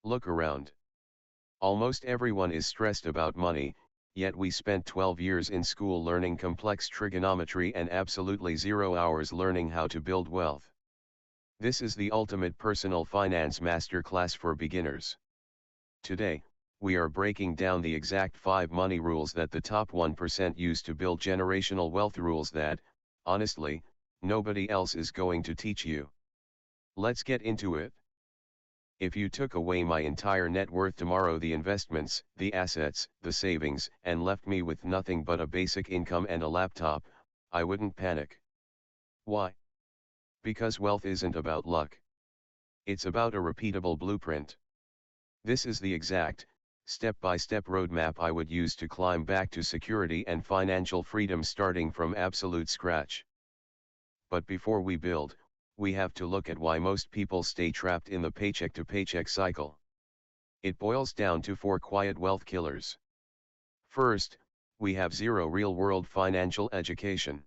Look around. Almost everyone is stressed about money, yet we spent 12 years in school learning complex trigonometry and absolutely 0 hours learning how to build wealth. This is the ultimate personal finance masterclass for beginners. Today, we are breaking down the exact 5 money rules that the top 1% use to build generational wealth, rules that, honestly, nobody else is going to teach you. Let's get into it. If you took away my entire net worth tomorrow, the investments, the assets, the savings, and left me with nothing but a basic income and a laptop, I wouldn't panic. Why? Because wealth isn't about luck. It's about a repeatable blueprint. This is the exact, step-by-step roadmap I would use to climb back to security and financial freedom starting from absolute scratch. But before we build, we have to look at why most people stay trapped in the paycheck-to-paycheck cycle. It boils down to 4 quiet wealth killers. First, we have zero real-world financial education.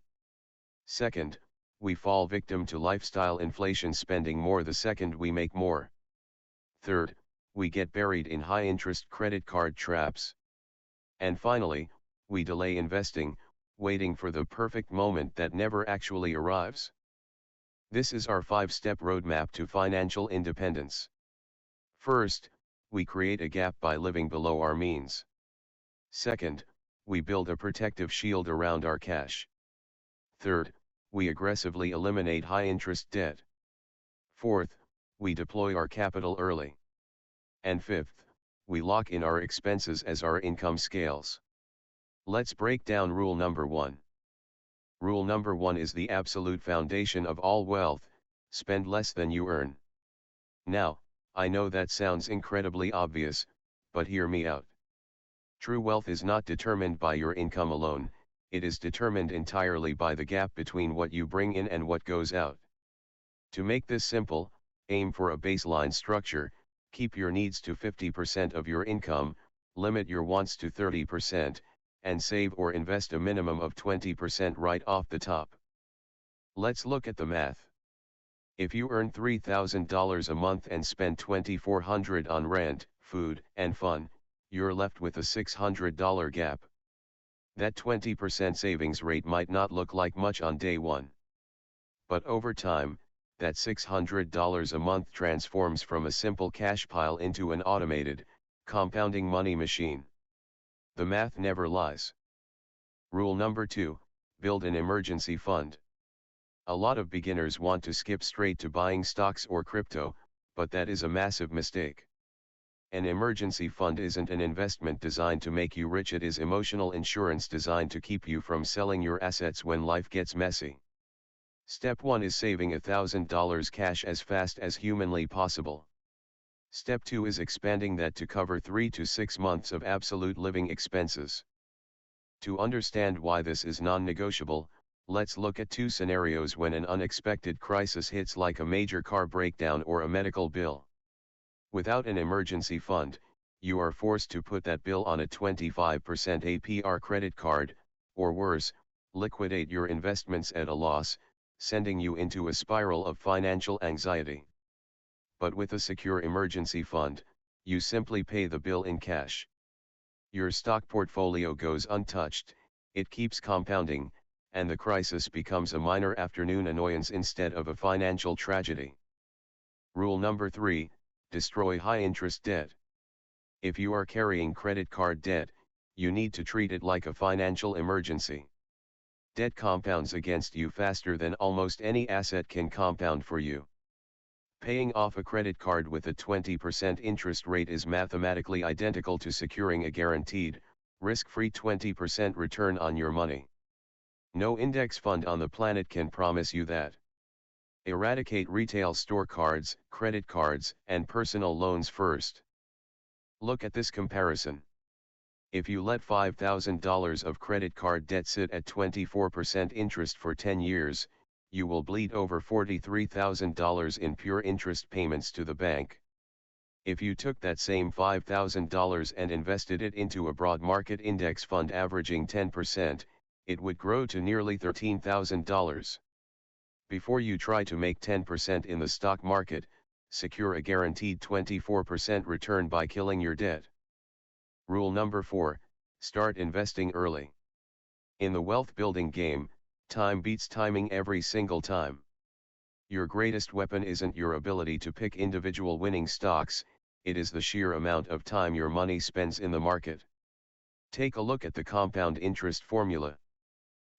Second, we fall victim to lifestyle inflation, spending more the second we make more. Third, we get buried in high-interest credit card traps. And finally, we delay investing, waiting for the perfect moment that never actually arrives. This is our 5-step roadmap to financial independence. First, we create a gap by living below our means. Second, we build a protective shield around our cash. Third, we aggressively eliminate high-interest debt. Fourth, we deploy our capital early. And fifth, we lock in our expenses as our income scales. Let's break down rule number 1. Rule number 1 is the absolute foundation of all wealth: spend less than you earn. Now, I know that sounds incredibly obvious, but hear me out. True wealth is not determined by your income alone, it is determined entirely by the gap between what you bring in and what goes out. To make this simple, aim for a baseline structure. Keep your needs to 50% of your income, limit your wants to 30%, and save or invest a minimum of 20% right off the top. Let's look at the math. If you earn $3,000 a month and spend $2,400 on rent, food, and fun, you're left with a $600 gap. That 20% savings rate might not look like much on day one. But over time, that $600 a month transforms from a simple cash pile into an automated, compounding money machine. The math never lies. Rule number 2, build an emergency fund. A lot of beginners want to skip straight to buying stocks or crypto, but that is a massive mistake. An emergency fund isn't an investment designed to make you rich, it is emotional insurance designed to keep you from selling your assets when life gets messy. Step 1 is saving $1,000 cash as fast as humanly possible. Step 2 is expanding that to cover 3 to 6 months of absolute living expenses. To understand why this is non-negotiable, let's look at 2 scenarios when an unexpected crisis hits, like a major car breakdown or a medical bill. Without an emergency fund, you are forced to put that bill on a 25% APR credit card, or worse, liquidate your investments at a loss, sending you into a spiral of financial anxiety. But with a secure emergency fund, you simply pay the bill in cash. Your stock portfolio goes untouched, it keeps compounding, and the crisis becomes a minor afternoon annoyance instead of a financial tragedy. Rule number 3, destroy high-interest debt. If you are carrying credit card debt, you need to treat it like a financial emergency. Debt compounds against you faster than almost any asset can compound for you. Paying off a credit card with a 20% interest rate is mathematically identical to securing a guaranteed, risk-free 20% return on your money. No index fund on the planet can promise you that. Eradicate retail store cards, credit cards, and personal loans first. Look at this comparison. If you let $5,000 of credit card debt sit at 24% interest for 10 years, you will bleed over $43,000 in pure interest payments to the bank. If you took that same $5,000 and invested it into a broad market index fund averaging 10%, it would grow to nearly $13,000. Before you try to make 10% in the stock market, Secure a guaranteed 24% return by killing your debt. Rule number 4, start investing early. In the wealth building game, time beats timing every single time. Your greatest weapon isn't your ability to pick individual winning stocks, it is the sheer amount of time your money spends in the market. Take a look at the compound interest formula.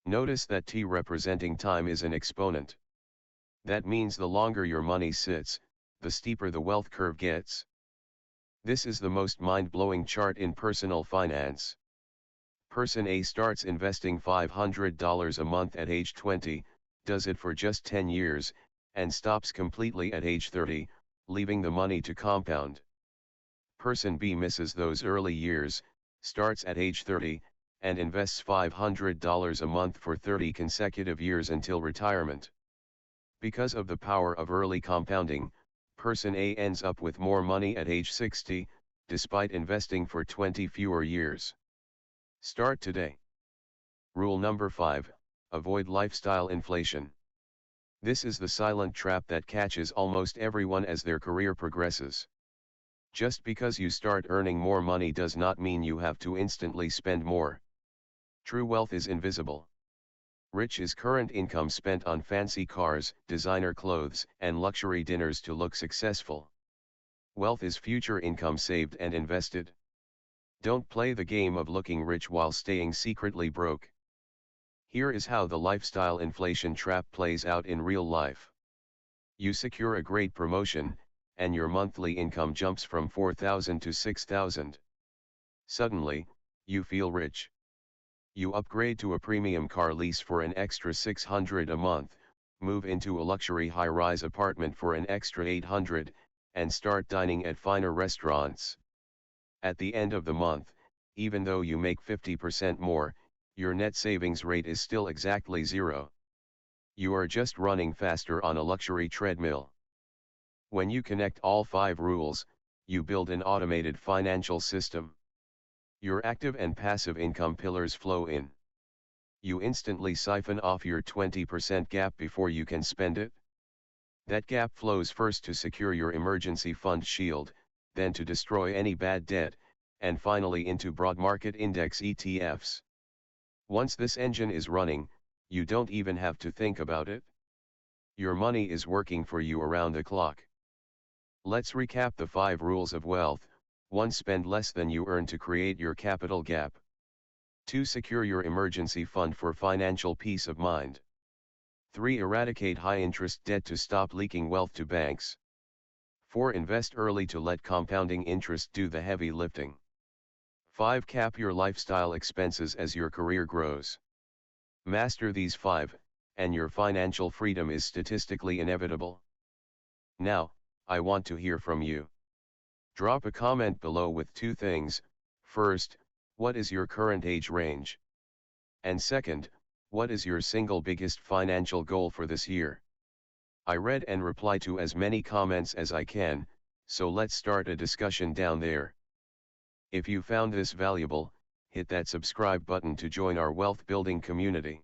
Notice that T representing time is an exponent. That means the longer your money sits, the steeper the wealth curve gets. This is the most mind-blowing chart in personal finance. Person A starts investing $500 a month at age 20, does it for just 10 years, and stops completely at age 30, leaving the money to compound. Person B misses those early years, starts at age 30, and invests $500 a month for 30 consecutive years until retirement. Because of the power of early compounding, Person A ends up with more money at age 60, despite investing for 20 fewer years. Start today. Rule number 5, avoid lifestyle inflation. This is the silent trap that catches almost everyone as their career progresses. Just because you start earning more money does not mean you have to instantly spend more. True wealth is invisible. Rich is current income spent on fancy cars, designer clothes, and luxury dinners to look successful. Wealth is future income saved and invested. Don't play the game of looking rich while staying secretly broke. Here is how the lifestyle inflation trap plays out in real life. You secure a great promotion, and your monthly income jumps from $4,000 to $6,000. Suddenly, you feel rich. You upgrade to a premium car lease for an extra $600 a month, move into a luxury high-rise apartment for an extra $800, and start dining at finer restaurants. At the end of the month, even though you make 50% more, your net savings rate is still exactly zero. You are just running faster on a luxury treadmill. When you connect all 5 rules, you build an automated financial system. Your active and passive income pillars flow in. You instantly siphon off your 20% gap before you can spend it. That gap flows first to secure your emergency fund shield, then to destroy any bad debt, and finally into broad market index ETFs. Once this engine is running, you don't even have to think about it. Your money is working for you around the clock. Let's recap the 5 rules of wealth. 1. Spend less than you earn to create your capital gap. 2. Secure your emergency fund for financial peace of mind. 3. Eradicate high-interest debt to stop leaking wealth to banks. 4. Invest early to let compounding interest do the heavy lifting. 5. Cap your lifestyle expenses as your career grows. Master these 5, and your financial freedom is statistically inevitable. Now, I want to hear from you. Drop a comment below with 2 things. First, what is your current age range? And second, what is your single biggest financial goal for this year? I read and reply to as many comments as I can, so let's start a discussion down there. If you found this valuable, hit that subscribe button to join our wealth building community.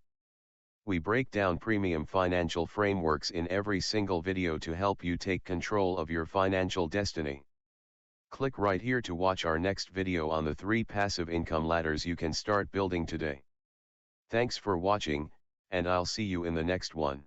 We break down premium financial frameworks in every single video to help you take control of your financial destiny. Click right here to watch our next video on the 3 passive income ladders you can start building today. Thanks for watching, and I'll see you in the next one.